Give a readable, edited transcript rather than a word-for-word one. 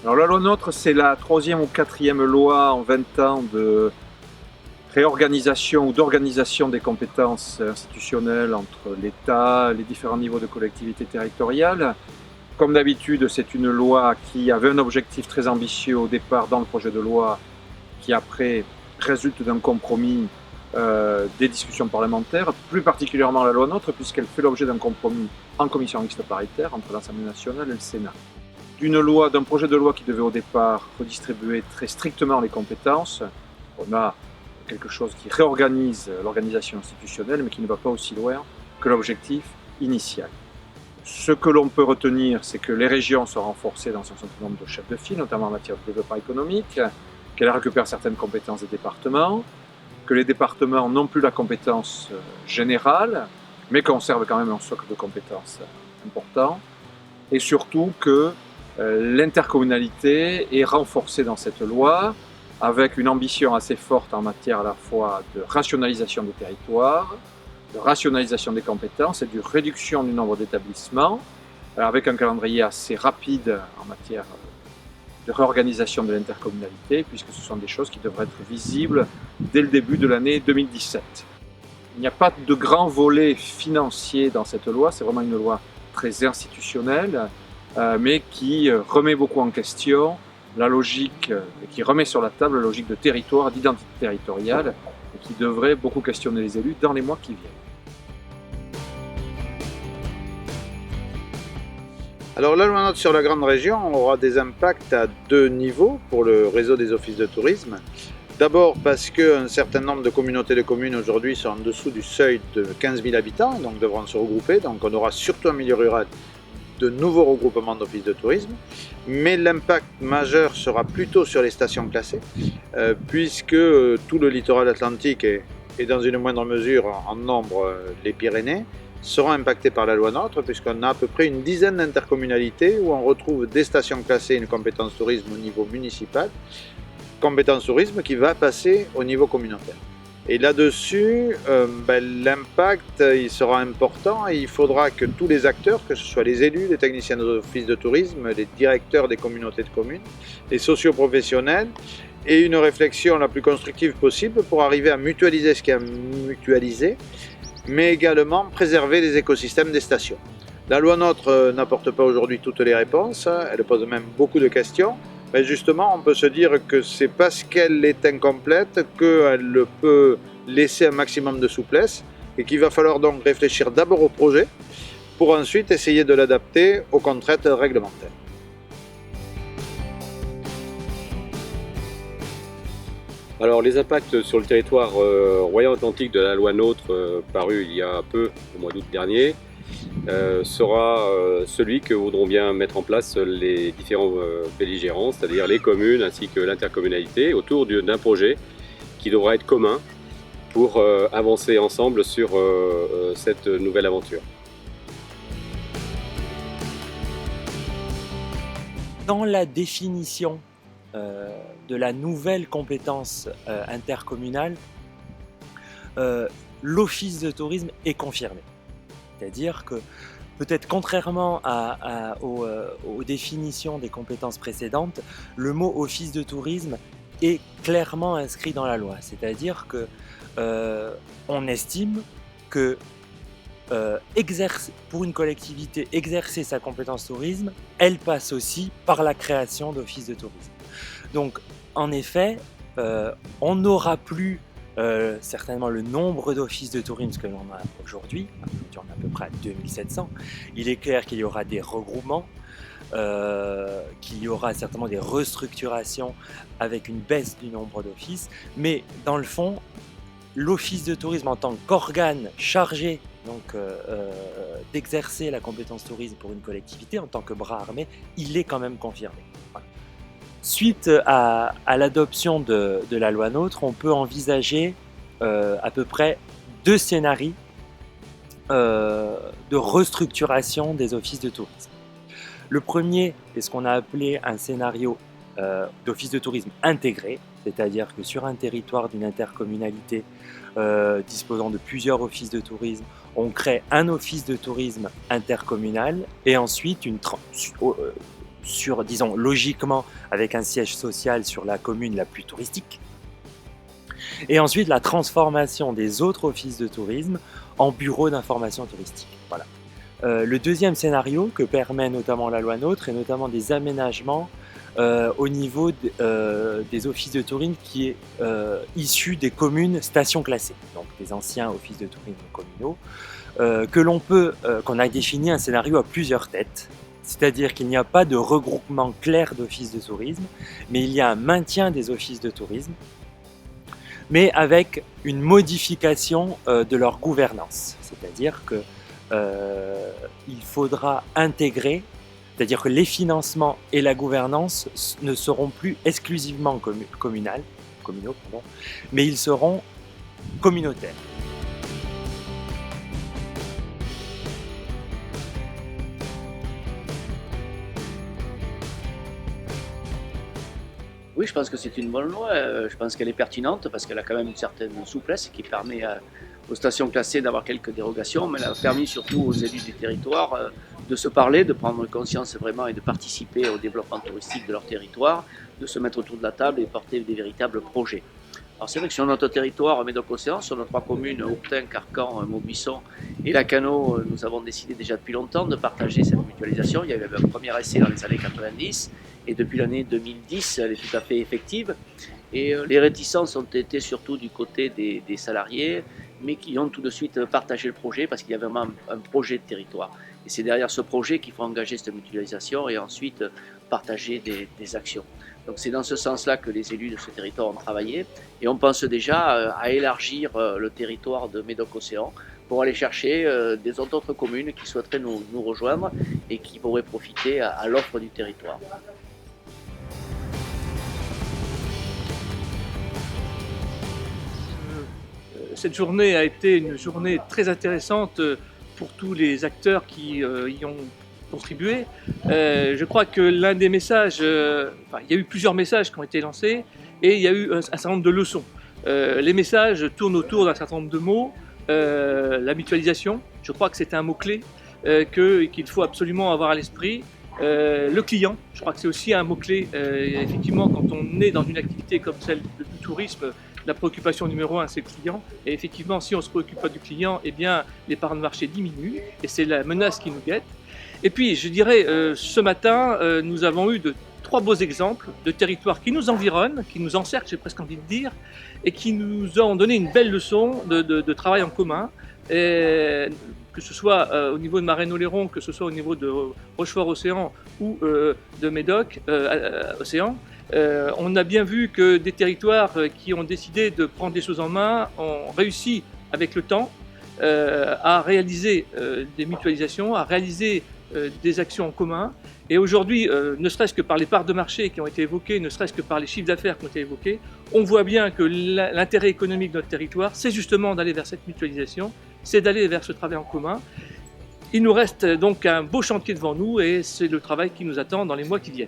Alors la loi NOTRe, c'est la troisième ou quatrième loi en 20 ans de réorganisation ou d'organisation des compétences institutionnelles entre l'État, les différents niveaux de collectivité territoriale. Comme d'habitude, c'est une loi qui avait un objectif très ambitieux au départ dans le projet de loi, qui après résulte d'un compromis des discussions parlementaires, plus particulièrement la loi NOTRe, puisqu'elle fait l'objet d'un compromis en commission mixte paritaire entre l'Assemblée nationale et le Sénat. D'un projet de loi qui devait au départ redistribuer très strictement les compétences, on a quelque chose qui réorganise l'organisation institutionnelle, mais qui ne va pas aussi loin que l'objectif initial. Ce que l'on peut retenir, c'est que les régions sont renforcées dans un certain nombre de chefs de file, notamment en matière de développement économique, qu'elles récupèrent certaines compétences des départements, que les départements n'ont plus la compétence générale, mais conservent quand même un socle de compétences important, et surtout que l'intercommunalité est renforcée dans cette loi, avec une ambition assez forte en matière à la fois de rationalisation des territoires, de rationalisation des compétences et de réduction du nombre d'établissements, avec un calendrier assez rapide en matière de réorganisation de l'intercommunalité, puisque ce sont des choses qui devraient être visibles dès le début de l'année 2017. Il n'y a pas de grand volet financier dans cette loi, c'est vraiment une loi très institutionnelle, mais qui remet beaucoup en question la logique, qui remet sur la table la logique de territoire, d'identité territoriale, et qui devrait beaucoup questionner les élus dans les mois qui viennent. Alors la loi NOTRe sur la grande région aura des impacts à deux niveaux pour le réseau des offices de tourisme. D'abord parce qu'un certain nombre de communautés de communes aujourd'hui sont en dessous du seuil de 15 000 habitants, donc devront se regrouper. Donc on aura surtout en milieu rural de nouveaux regroupements d'offices de tourisme. Mais l'impact majeur sera plutôt sur les stations classées, puisque tout le littoral atlantique et dans une moindre mesure en nombre les Pyrénées, seront impactés par la loi NOTRe, puisqu'on a à peu près une dizaine d'intercommunalités où on retrouve des stations classées, une compétence tourisme au niveau municipal, compétence tourisme qui va passer au niveau communautaire. Et là-dessus, l'impact il sera important et il faudra que tous les acteurs, que ce soit les élus, les techniciens d'office de tourisme, les directeurs des communautés de communes, les socioprofessionnels, aient une réflexion la plus constructive possible pour arriver à mutualiser ce qu'il y a à mutualiser, mais également préserver les écosystèmes des stations. La loi NOTRe n'apporte pas aujourd'hui toutes les réponses, elle pose même beaucoup de questions, mais justement on peut se dire que c'est parce qu'elle est incomplète qu'elle peut laisser un maximum de souplesse et qu'il va falloir donc réfléchir d'abord au projet pour ensuite essayer de l'adapter aux contraintes réglementaires. Alors les impacts sur le territoire Royan-Atlantique de la loi NOTRe parue il y a peu, au mois d'août dernier, sera celui que voudront bien mettre en place les différents belligérants, c'est-à-dire les communes ainsi que l'intercommunalité, autour d'un projet qui devra être commun pour avancer ensemble sur cette nouvelle aventure. Dans la définition de la nouvelle compétence intercommunale, l'office de tourisme est confirmé. C'est-à-dire que peut-être contrairement aux définitions des compétences précédentes, le mot office de tourisme est clairement inscrit dans la loi. C'est-à-dire que on estime que pour une collectivité, exercer sa compétence tourisme, elle passe aussi par la création d'offices de tourisme. Donc, en effet, on n'aura plus certainement le nombre d'offices de tourisme que l'on a aujourd'hui. Aujourd'hui, on est à peu près à 2700. Il est clair qu'il y aura des regroupements, qu'il y aura certainement des restructurations avec une baisse du nombre d'offices. Mais dans le fond, l'office de tourisme en tant qu'organe chargé d'exercer la compétence tourisme pour une collectivité, en tant que bras armé, il est quand même confirmé. Voilà. Suite à l'adoption de la loi NOTRe, on peut envisager à peu près 2 scénarios de restructuration des offices de tourisme. Le premier est ce qu'on a appelé un scénario d'office de tourisme intégré, c'est-à-dire que sur un territoire d'une intercommunalité disposant de plusieurs offices de tourisme, on crée un office de tourisme intercommunal et ensuite disons, logiquement, avec un siège social sur la commune la plus touristique. Et ensuite, la transformation des autres offices de tourisme en bureaux d'information touristique. Voilà. Le deuxième scénario que permet notamment la loi NOTRe, et notamment des aménagements au niveau des offices de tourisme qui est issu des communes stations classées, donc des anciens offices de tourisme communaux, qu'on a défini un scénario à plusieurs têtes. C'est-à-dire qu'il n'y a pas de regroupement clair d'offices de tourisme, mais il y a un maintien des offices de tourisme, mais avec une modification de leur gouvernance. C'est-à-dire qu'il faudra intégrer, c'est-à-dire que les financements et la gouvernance ne seront plus exclusivement communaux, mais ils seront communautaires. Oui, je pense que c'est une bonne loi. Je pense qu'elle est pertinente parce qu'elle a quand même une certaine souplesse qui permet aux stations classées d'avoir quelques dérogations, mais elle a permis surtout aux élus du territoire de se parler, de prendre conscience vraiment et de participer au développement touristique de leur territoire, de se mettre autour de la table et porter des véritables projets. Alors c'est vrai que sur notre territoire Médoc-Océan, sur nos 3 communes, Hourtin, Carcan, Maubuisson et Lacanau, nous avons décidé déjà depuis longtemps de partager cette mutualisation. Il y avait un premier essai dans les années 90 et depuis l'année 2010, elle est tout à fait effective. Et les réticences ont été surtout du côté des salariés, mais qui ont tout de suite partagé le projet parce qu'il y avait vraiment un projet de territoire. Et c'est derrière ce projet qu'il faut engager cette mutualisation et ensuite partager des actions. Donc c'est dans ce sens-là que les élus de ce territoire ont travaillé et on pense déjà à élargir le territoire de Médoc-Océan pour aller chercher des autres communes qui souhaiteraient nous rejoindre et qui pourraient profiter à l'offre du territoire. Cette journée a été une journée très intéressante pour tous les acteurs qui y ont contribué. Je crois que l'un des messages, il y a eu plusieurs messages qui ont été lancés et il y a eu un certain nombre de leçons. Les messages tournent autour d'un certain nombre de mots. La mutualisation, je crois que c'est un mot-clé qu'il faut absolument avoir à l'esprit. Le client, je crois que c'est aussi un mot-clé. Effectivement, quand on est dans une activité comme celle du tourisme, la préoccupation numéro 1, c'est le client. Et effectivement, si on ne se préoccupe pas du client, eh bien, les parts de marché diminuent et c'est la menace qui nous guette. Et puis, je dirais, ce matin, nous avons eu 3 beaux exemples de territoires qui nous environnent, qui nous encerclent, j'ai presque envie de dire, et qui nous ont donné une belle leçon de travail en commun. Et que ce soit au niveau de Marennes-Oléron, que ce soit au niveau de Rochefort-Océan ou de Médoc-Océan, on a bien vu que des territoires qui ont décidé de prendre les choses en main ont réussi avec le temps à réaliser des mutualisations, à réaliser des actions en commun. Et aujourd'hui, ne serait-ce que par les parts de marché qui ont été évoquées, ne serait-ce que par les chiffres d'affaires qui ont été évoqués, on voit bien que l'intérêt économique de notre territoire, c'est justement d'aller vers cette mutualisation, c'est d'aller vers ce travail en commun. Il nous reste donc un beau chantier devant nous et c'est le travail qui nous attend dans les mois qui viennent.